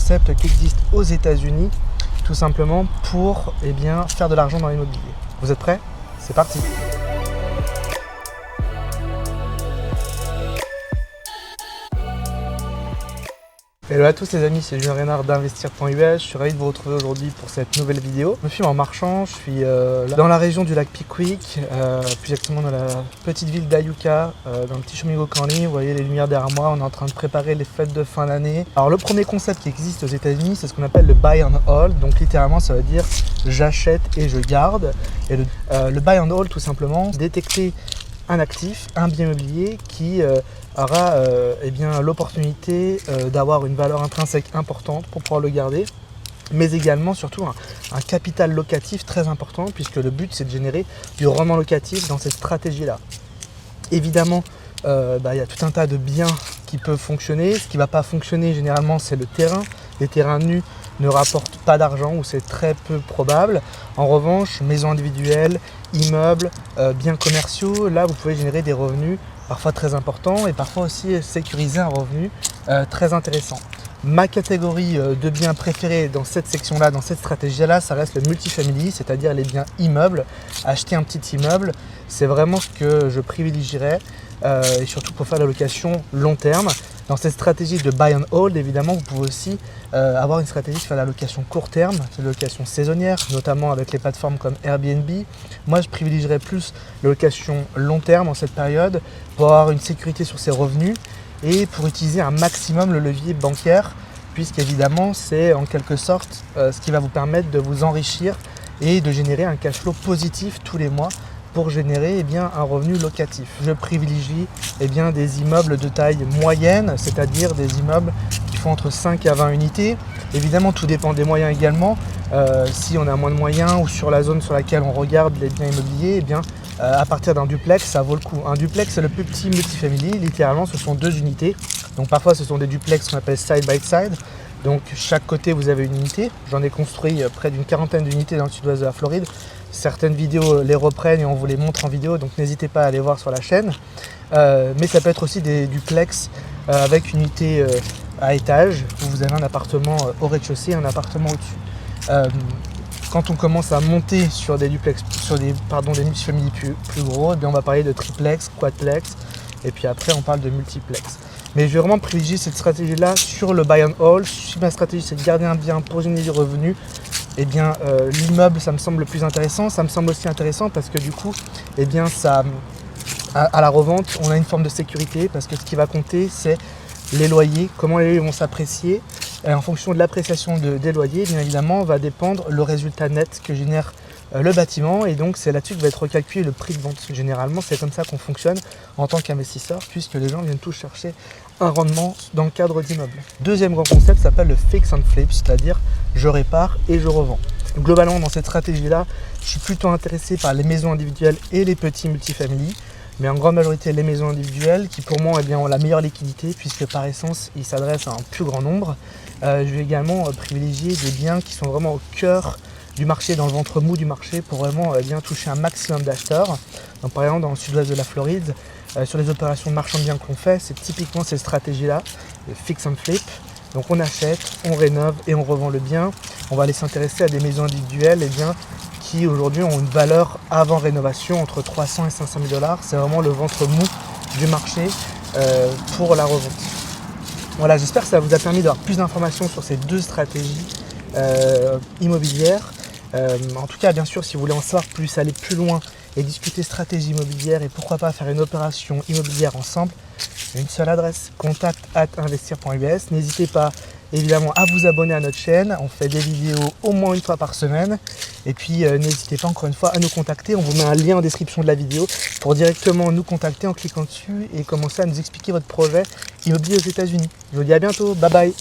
concept qui existe aux États-Unis, tout simplement pour faire de l'argent dans l'immobilier. Vous êtes prêts? C'est parti! Hello à tous les amis, c'est Julien Reynard d'Investir.us. Je suis ravi de vous retrouver aujourd'hui pour cette nouvelle vidéo. Je me filme en marchant, je suis dans la région du lac Pickwick, plus exactement dans la petite ville d'Ayuka, dans le Tishomingo County. Vous voyez les lumières derrière moi, on est en train de préparer les fêtes de fin d'année. Alors le premier concept qui existe aux États-Unis, c'est ce qu'on appelle le buy and hold. Donc littéralement ça veut dire j'achète et je garde. Et le buy and hold, tout simplement, détecter un actif, un bien immobilier qui aura l'opportunité d'avoir une valeur intrinsèque importante pour pouvoir le garder, mais également surtout un capital locatif très important, puisque le but c'est de générer du rendement locatif dans cette stratégie-là. Évidemment, il y a tout un tas de biens qui peuvent fonctionner. Ce qui ne va pas fonctionner généralement, c'est le terrain. Les terrains nus ne rapportent pas d'argent ou c'est très peu probable. En revanche, maisons individuelles, immeubles, biens commerciaux, là vous pouvez générer des revenus parfois très importants et parfois aussi sécuriser un revenu très intéressant. Ma catégorie de biens préférés dans cette section-là, dans cette stratégie-là, ça reste le multifamily, c'est-à-dire les biens immeubles. Acheter un petit immeuble, c'est vraiment ce que je privilégierais et surtout pour faire de la location long terme. Dans cette stratégie de buy and hold, évidemment, vous pouvez aussi avoir une stratégie de faire de la location court terme, de la location saisonnière, notamment avec les plateformes comme Airbnb. Moi, je privilégierais plus la location long terme en cette période pour avoir une sécurité sur ses revenus et pour utiliser un maximum le levier bancaire, puisqu'évidemment, c'est en quelque sorte ce qui va vous permettre de vous enrichir et de générer un cash flow positif tous les mois pour générer un revenu locatif. Je privilégie des immeubles de taille moyenne, c'est-à-dire des immeubles qui font entre 5 à 20 unités. Évidemment, tout dépend des moyens également. Si on a moins de moyens ou sur la zone sur laquelle on regarde les biens immobiliers, à partir d'un duplex, ça vaut le coup. Un duplex, c'est le plus petit multifamily. Littéralement, ce sont 2 unités. Donc parfois, ce sont des duplex qu'on appelle side by side. Donc chaque côté, vous avez une unité. J'en ai construit près d'une quarantaine d'unités dans le sud-ouest de la Floride. Certaines vidéos les reprennent et on vous les montre en vidéo, donc n'hésitez pas à aller voir sur la chaîne. Mais ça peut être aussi des duplex avec une unité à étage, où vous avez un appartement au rez-de-chaussée et un appartement au-dessus. Quand on commence à monter sur des duplex, des multifamilies plus gros, on va parler de triplex, quadplex, et puis après on parle de multiplex. Mais je vais vraiment privilégier cette stratégie-là sur le buy and hold. Si ma stratégie c'est de garder un bien pour générer du revenu, l'immeuble ça me semble le plus intéressant. Ça me semble aussi intéressant parce que du coup, ça, à la revente, on a une forme de sécurité parce que ce qui va compter c'est les loyers, comment les loyers vont s'apprécier. En fonction de l'appréciation des loyers, bien évidemment, va dépendre le résultat net que génère le bâtiment, et donc c'est là-dessus que va être recalculé le prix de vente. Généralement, c'est comme ça qu'on fonctionne en tant qu'investisseur, puisque les gens viennent tous chercher un rendement dans le cadre d'immeubles. Deuxième grand concept s'appelle le fix and flip, c'est-à-dire je répare et je revends. Globalement, dans cette stratégie-là, je suis plutôt intéressé par les maisons individuelles et les petits multifamily, mais en grande majorité les maisons individuelles qui pour moi ont la meilleure liquidité, puisque par essence ils s'adressent à un plus grand nombre. Je vais également privilégier des biens qui sont vraiment au cœur du marché, dans le ventre mou du marché, pour vraiment toucher un maximum d'acheteurs. Donc par exemple dans le sud-ouest de la Floride, sur les opérations de marchand de biens qu'on fait, c'est typiquement cette stratégie-là, le fix and flip. Donc on achète, on rénove et on revend le bien. On va aller s'intéresser à des maisons individuelles qui aujourd'hui ont une valeur avant rénovation entre 300 et 500 000 $. C'est vraiment le ventre mou du marché pour la revente. Voilà, j'espère que ça vous a permis d'avoir plus d'informations sur ces 2 stratégies immobilières. En tout cas, bien sûr, si vous voulez en savoir plus, aller plus loin et discuter stratégie immobilière et pourquoi pas faire une opération immobilière ensemble, une seule adresse, contact@investir.us. N'hésitez pas évidemment à vous abonner à notre chaîne, on fait des vidéos au moins une fois par semaine. Et puis n'hésitez pas encore une fois à nous contacter, on vous met un lien en description de la vidéo pour directement nous contacter en cliquant dessus et commencer à nous expliquer votre projet immobilier aux États-Unis. Je vous dis à bientôt, bye bye.